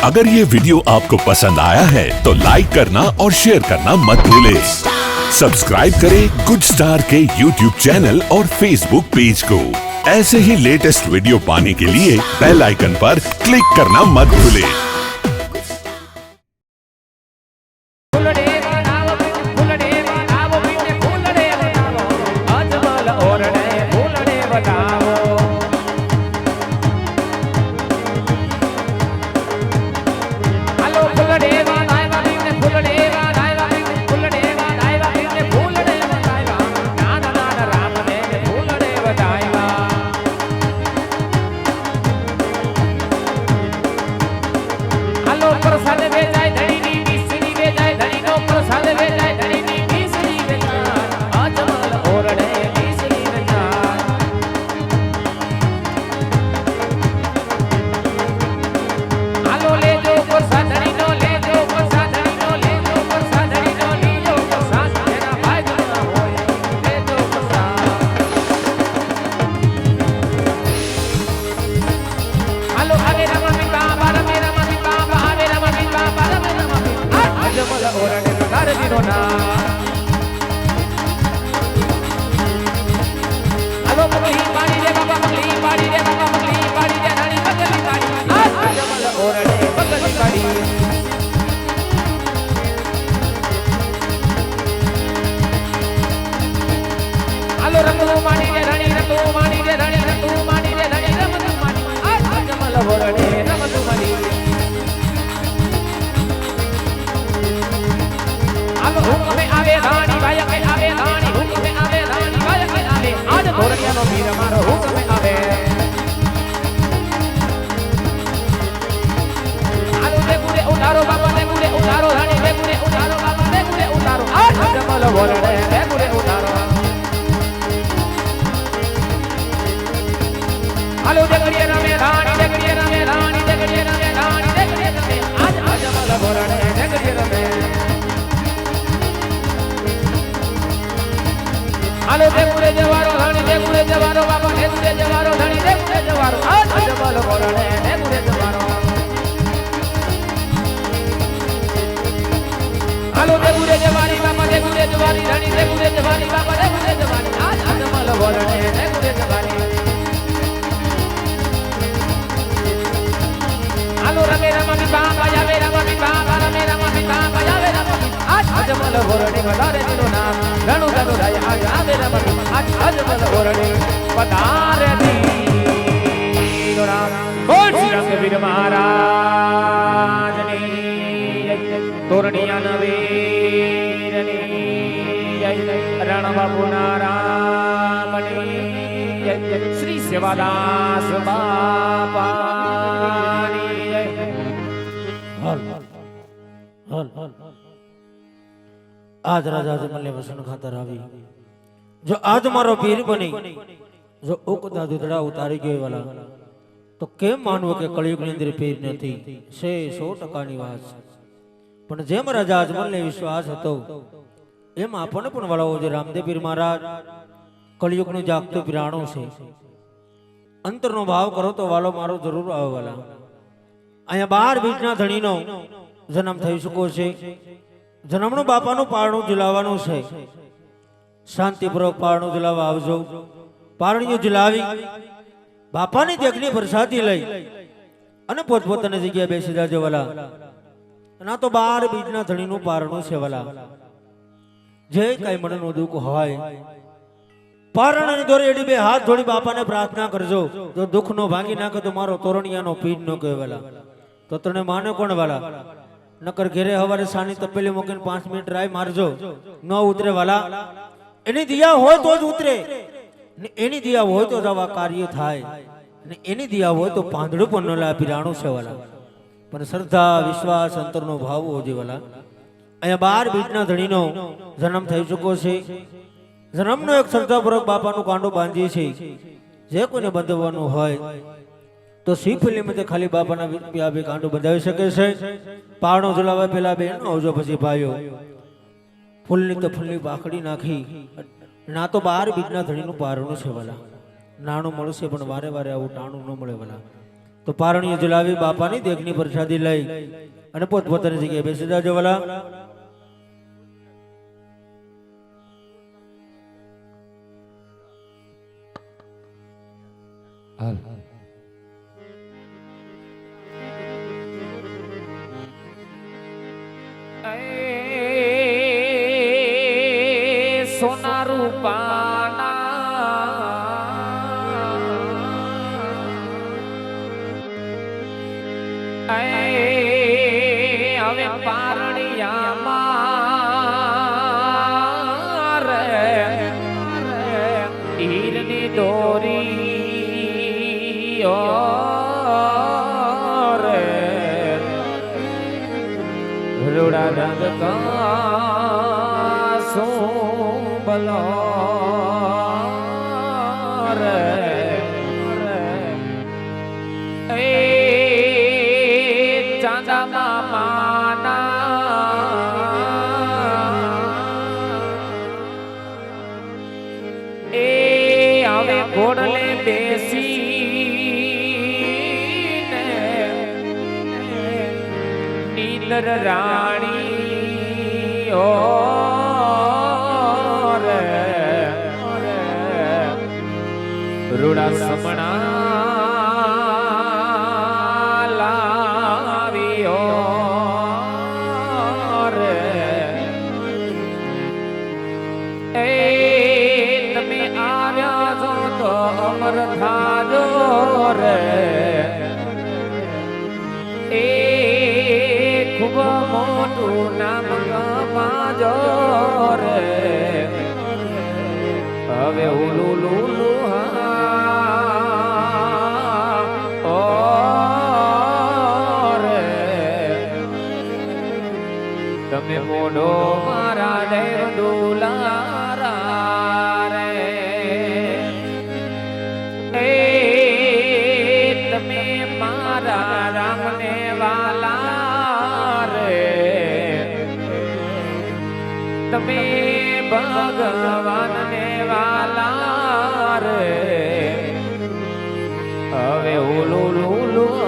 अगर ये वीडियो आपको पसंद आया है तो लाइक करना और शेयर करना मत भूलें। सब्सक्राइब करें गुड स्टार के यूट्यूब चैनल और फेसबुक पेज को। ऐसे ही लेटेस्ट वीडियो पाने के लिए बेल आइकन पर क्लिक करना मत भूलें। श्री सेवादास आज राजा जमल ने वसन खातर आवी जो आज मारो पीर बनी जो उकदा दूधड़ा उतारी गयो वाला तो केम मानवो के कलयुग ની અંદર પીર નથી છે 100% ની વાત પણ જેમ રાજા અજમલ ને વિશ્વાસ હતો એમ આપણને પણ વળાવો જે રામદેવ પીર મહારાજ કલયુગ નું જાગતું પીરાણું છે અંતરનો ભાવ કરો તો વાલો મારો જરૂર આવે વાલા અહીંયા 12 બીજના ધણીનો જન્મ થઈ શકો છે જન્મનું બાપાનું પારણું ઝુલાવવાનું છે શાંતિપૂર્વક પારણું ઝુલાવવા આવજો પારણિયું ઝુલાવી બાપાની દેખની પ્રસાદી લઈ અને પોતપોતાની જગ્યાએ બેસી જાજો વાલા ના તો 12 બીજના ધણીનું પારણું છે વાલા જે કઈ મનનું દુઃખ હોય પારણની દોરે એડી બે હાથ જોડી બાપાને પ્રાર્થના કરજો જો દુઃખ નો ભાંગી નાખે તો મારો તોરણિયાનો પીર નો કહેવાલા તો તને માને કોણ વાલા નકર ઘેરે હવારે સાની તપેલી મૂકીને 5 મિનિટ રાય મારજો ન ઉતરે વાલા એની દિયા હોય તો જ ઉતરે ને એની દિયા હોય તો જ આવા કાર્ય થાય ને એની દિયા હોય તો પાંદડું પણ ન લા પીરાણું છે વાલા પણ શ્રદ્ધા વિશ્વાસ અંતરનો ભાવ હોજે વાલા અહીંયા 12 બીજના ધણીનો જન્મ થઈ ચૂક્યો છે જન્મનો એક શ્રદ્ધાપૂર્વક બાપાનું કાંડો બાંધીએ છે જે કોઈને બંધવાનું હોય તો શીફલી મતે ખાલી બાપાના બે કાંડો બંધાવી શકે છે પારણો ઝુલાવા પેલા બેન આવજો પછી ભાઈઓ ફૂલની તો ફૂલની બાકડી નાખી ના તો 12 બીજના ધણીનું પારણું છે વાલા નાણું મળશે પણ વારે વારે આવું ટાણું ન મળે વાલા તો પારણીઓ જલાવી બાપાની દેખની પ્રસાદી લઈ અને પોતપોતાની જગ્યાએ બેસી જાજો વાલા. હાલ સોના રૂપાના હવે પારણિયામાં રે હીરની દોરી રે રૂડા રંગ કા સોબલો રે એ ચાંદા મામાના એ હવે ઘોડલે બેસીને નીલર રાણી ઓ રે રૂડા સમણા લાવ્યો રે એ તમે આવ્યા છો તો અમર થાજો રે એ ખૂબ મોટું નામ કમાજો રે હવે ઉલું લુલું હા ઓ રે તમે મોઢો મારા દેવ દુલારા રે એ તમે મારા રામને વાલા રે તમે ભગવાનને વાલા રે હવે ઓલું લુલું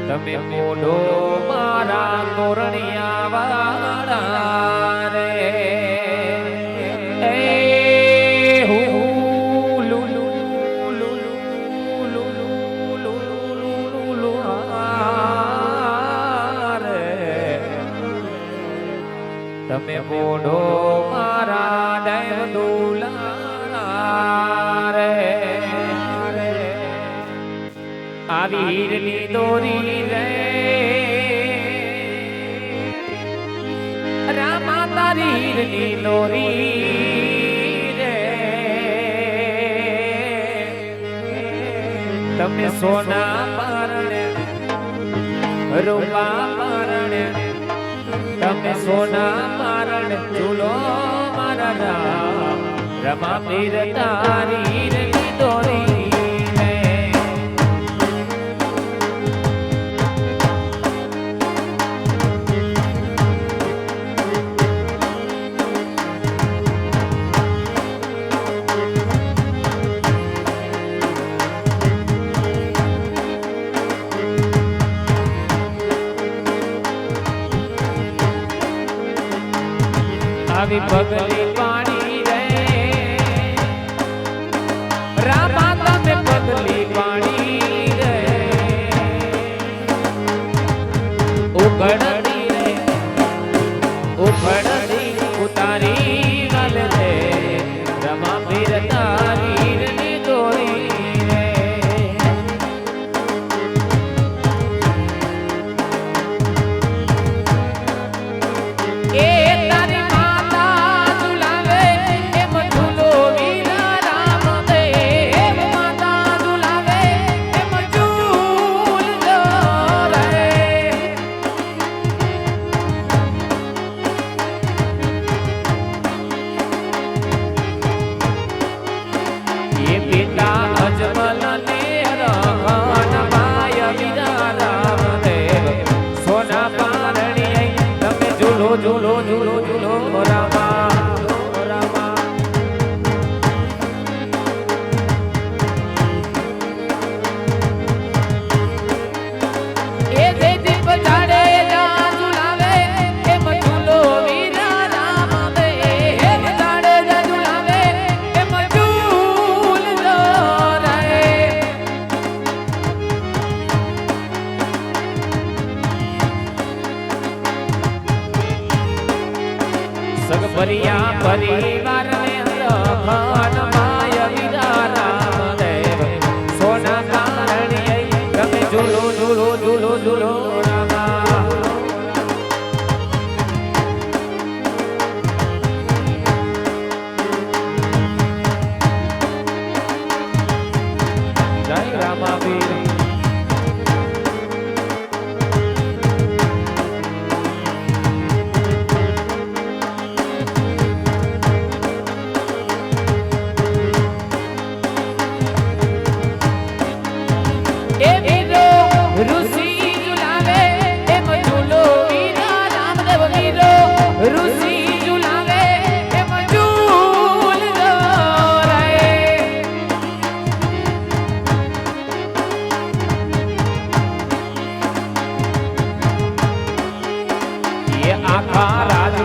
તમે મોઢો મારા તોરણિયા વાળા રે એ હું લુલુ લુલુ લુલુ લુલુ રે તમે મોઢો મારા દેવ દુલારા રે આવી હીરની દોરી રે રામા તારી હીરની દોરી રે તમે સોના પરણે રૂપા પરણે તમે સોના પરણે ઝૂલો મારા રામ રમા પીર તારી હીરની દોરી આવી પગલી પાણી રે રામા તમે પગલી પાણી રે ઉઘડતી રે ઉઘડતી ઉતારી વાલ રે રમા પીર તારી રે દોરી રે એ તારી માતા પરિવાર